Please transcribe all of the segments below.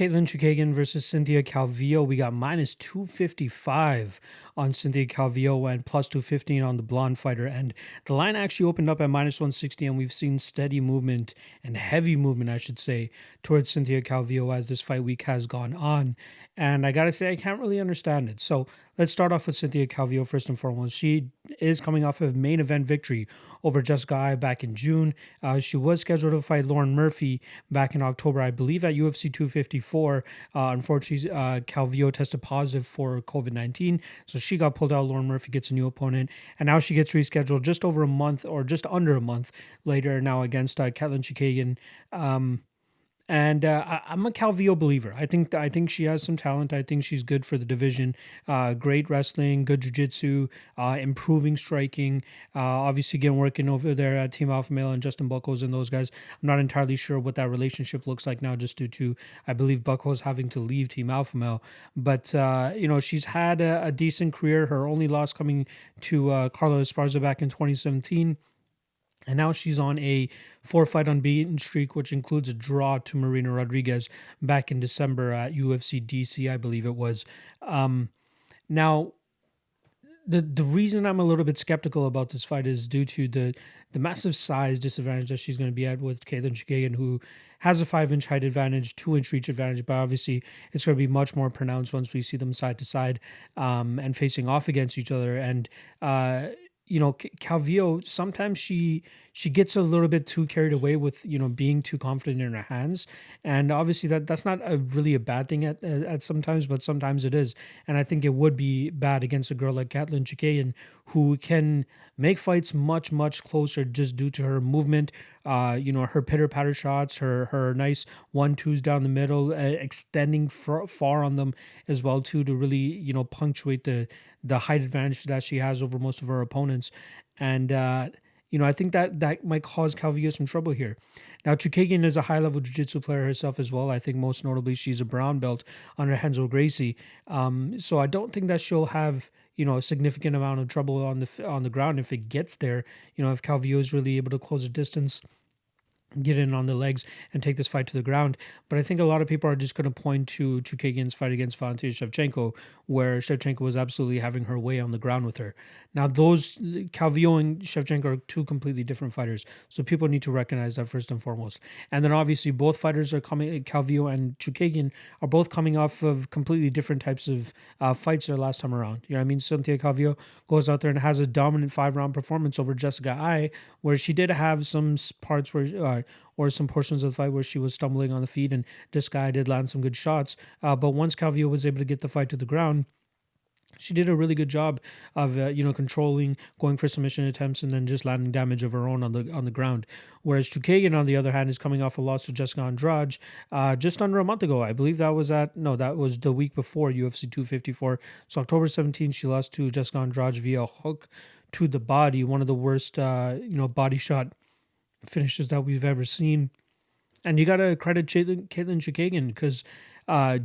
Katlyn Chookagian versus Cynthia Calvillo. We got minus 255 on Cynthia Calvillo and plus 215 on the blonde fighter. And the line actually opened up at minus 160, and we've seen steady movement and heavy movement, I should say, towards Cynthia Calvillo as this fight week has gone on. And I got to say, I can't really understand it. So let's start off with Cynthia Calvillo first and foremost. She is coming off a main event victory over Jessica Eye back in June. She was scheduled to fight Lauren Murphy back in October, I believe, at UFC 254. Unfortunately, Calvillo tested positive for COVID-19, so she got pulled out. Lauren Murphy gets a new opponent, and now she gets rescheduled just over a month or just under a month later now against Katlyn Chookagian. I'm a Calvillo believer. I think she has some talent. I think she's good for the division. Great wrestling, good jiu-jitsu, improving striking. Obviously, again, working over there at Team Alpha Male and Justin Buckles and those guys. I'm not entirely sure what that relationship looks like now, just due to, I believe, Buckles having to leave Team Alpha Male. But, she's had a decent career. Her only loss coming to Carla Esparza back in 2017. And now she's on a 4-fight unbeaten streak, which includes a draw to Marina Rodriguez back in December at UFC DC, I believe it was. Now, the reason I'm a little bit skeptical about this fight is due to the massive size disadvantage that she's going to be at with Katlyn Chookagian, who has a 5-inch height advantage, 2-inch reach advantage, but obviously it's going to be much more pronounced once we see them side to side and facing off against each other. And Calvillo, sometimes she gets a little bit too carried away with, being too confident in her hands. And obviously that's not really a bad thing at sometimes, but sometimes it is. And I think it would be bad against a girl like Katlyn Chookagian, who can make fights much, much closer just due to her movement, her pitter-patter shots, her nice 1-2s down the middle, extending far on them as well, too, to really, punctuate the height advantage that she has over most of her opponents. And, I think that might cause Calvillo some trouble here. Now, Chookagian is a high-level jiu-jitsu player herself as well. I think most notably she's a brown belt under Renzo Gracie. So I don't think that she'll have, a significant amount of trouble on the ground if it gets there. If Calvillo is really able to close the distance, get in on the legs and take this fight to the ground. But I think a lot of people are just going to point to Chookagian's fight against Valentina Shevchenko, where Shevchenko was absolutely having her way on the ground with her. Now, Calvillo and Shevchenko are two completely different fighters, so people need to recognize that first and foremost. And then obviously both fighters are coming, Calvillo and Chookagian are both coming off of completely different types of fights their last time around. You know what I mean? Cynthia Calvillo goes out there and has a dominant 5-round performance over Jessica Eye, where she did have some parts where or some portions of the fight where she was stumbling on the feet, and this guy did land some good shots. But once Calvillo was able to get the fight to the ground, she did a really good job of controlling, going for submission attempts, and then just landing damage of her own on the ground. Whereas Chookagian, on the other hand, is coming off a loss to Jessica Andrade just under a month ago. I believe that was the week before UFC 254. So October 17th, she lost to Jessica Andrade via a hook to the body, one of the worst body shot finishes that we've ever seen. And you got to credit Katlyn Chookagian, because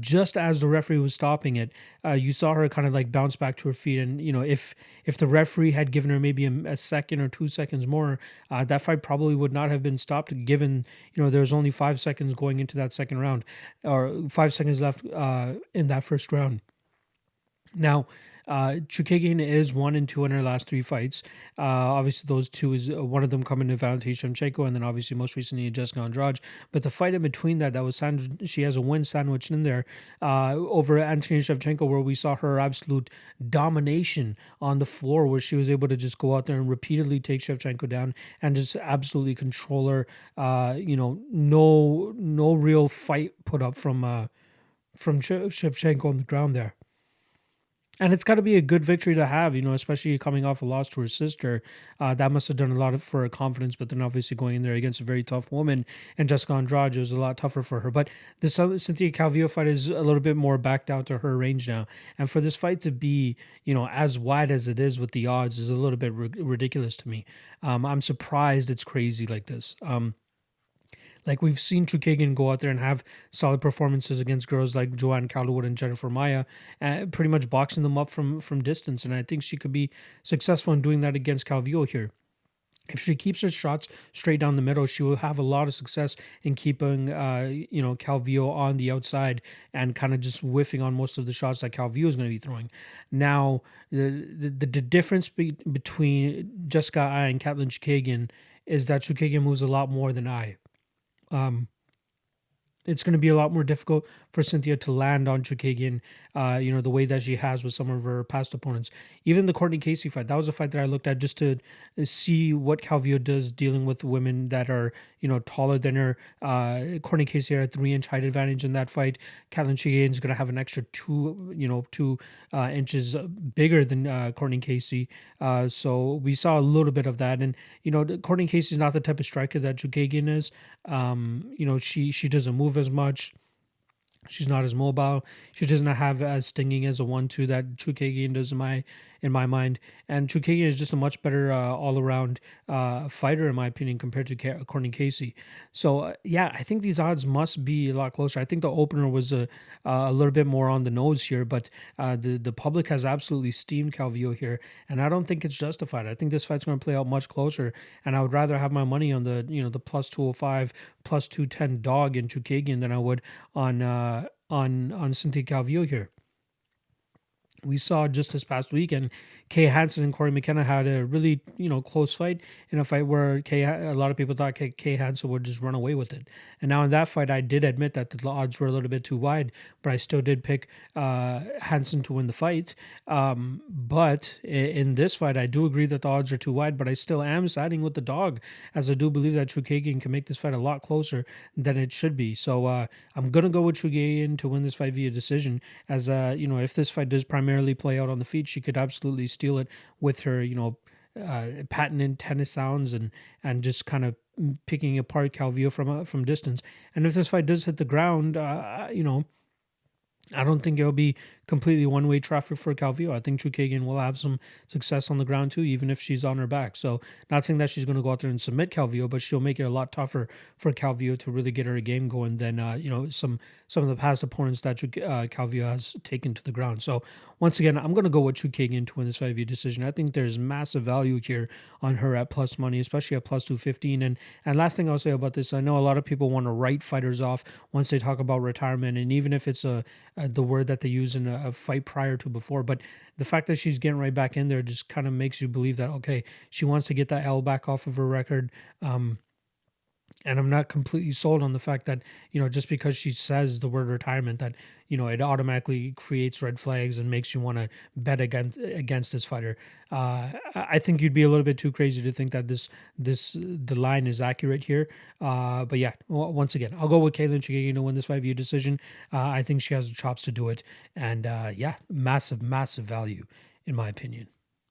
just as the referee was stopping it, you saw her kind of like bounce back to her feet. And, if the referee had given her maybe a second or 2 seconds more, that fight probably would not have been stopped, given, there was only 5 seconds going into that second round, or 5 seconds left in that first round. Now, Chookagian is 1-2 in her last 3 fights. Obviously, those two is one of them coming to Valentina Shevchenko, and then obviously most recently Jessica Andrade. But the fight in between that was she has a win sandwiched in there over Antonina Shevchenko, where we saw her absolute domination on the floor, where she was able to just go out there and repeatedly take Shevchenko down and just absolutely control her. No real fight put up from Shevchenko on the ground there. And it's got to be a good victory to have, especially coming off a loss to her sister. That must have done a lot for her confidence, but then obviously going in there against a very tough woman, and Jessica Andrade was a lot tougher for her. But the Cynthia Calvillo fight is a little bit more back down to her range now. And for this fight to be, as wide as it is with the odds is a little bit ridiculous to me. I'm surprised it's crazy like this. Like, we've seen Chookagian go out there and have solid performances against girls like Joanne Calderwood and Jennifer Maia, pretty much boxing them up from distance. And I think she could be successful in doing that against Calvillo here. if she keeps her shots straight down the middle, she will have a lot of success in keeping, Calvillo on the outside and kind of just whiffing on most of the shots that Calvillo is going to be throwing. Now, the difference between Jessica Ai and Katlyn Chookagian is that Chookagian moves a lot more than I. Um, it's going to be a lot more difficult for Cynthia to land on Chookagian, the way that she has with some of her past opponents. Even the Courtney Casey fight, that was a fight that I looked at just to see what Calvillo does dealing with women that are, taller than her. Courtney Casey had a 3-inch height advantage in that fight. Katlyn Chookagian is going to have an extra 2 inches bigger than Courtney Casey. So we saw a little bit of that. And, Courtney Casey is not the type of striker that Chookagian is. She doesn't move as much. She's not as mobile. She does not have as stinging as a 1-2 that Chookagian does in my mind. And Chookagian is just a much better all around fighter in my opinion compared to Courtney Casey. So yeah, I think these odds must be a lot closer. I think the opener was a little bit more on the nose here, but the public has absolutely steamed Calvillo here, and I don't think it's justified. I think this fight's going to play out much closer, and I would rather have my money on the plus 205, plus 210 dog in Chookagian than I would on Cynthia Calvillo here. We saw just this past weekend, Kay Hansen and Corey McKenna had a really, close fight, in a fight where a lot of people thought Kay Hansen would just run away with it. And now in that fight, I did admit that the odds were a little bit too wide, but I still did pick Hansen to win the fight. But in this fight, I do agree that the odds are too wide, but I still am siding with the dog, as I do believe that Chookagian can make this fight a lot closer than it should be. So I'm going to go with Chookagian to win this fight via decision, as, if this fight does primarily play out on the feet, she could absolutely steal it with her, patented tennis sounds and just kind of picking apart Calvillo from distance. And if this fight does hit the ground, I don't think it'll be completely one-way traffic for Calvillo. I think Chookagian will have some success on the ground too, even if she's on her back. So not saying that she's going to go out there and submit Calvillo, but she'll make it a lot tougher for Calvillo to really get her a game going than some of the past opponents that Calvillo has taken to the ground. So once again, I'm going to go with Chookagian to win this fight via decision. I think there's massive value here on her at plus money, especially at plus 215. And last thing I'll say about this, I know a lot of people want to write fighters off once they talk about retirement, and even if it's the word that they use in a fight prior to before. But the fact that she's getting right back in there just kind of makes you believe that, okay, she wants to get that L back off of her record. And I'm not completely sold on the fact that, just because she says the word retirement, that, it automatically creates red flags and makes you want to bet against this fighter. I think you'd be a little bit too crazy to think that the line is accurate here. But yeah, once again, I'll go with Katlyn Chookagian to win this fight via decision. I think she has the chops to do it. And yeah, massive, massive value in my opinion.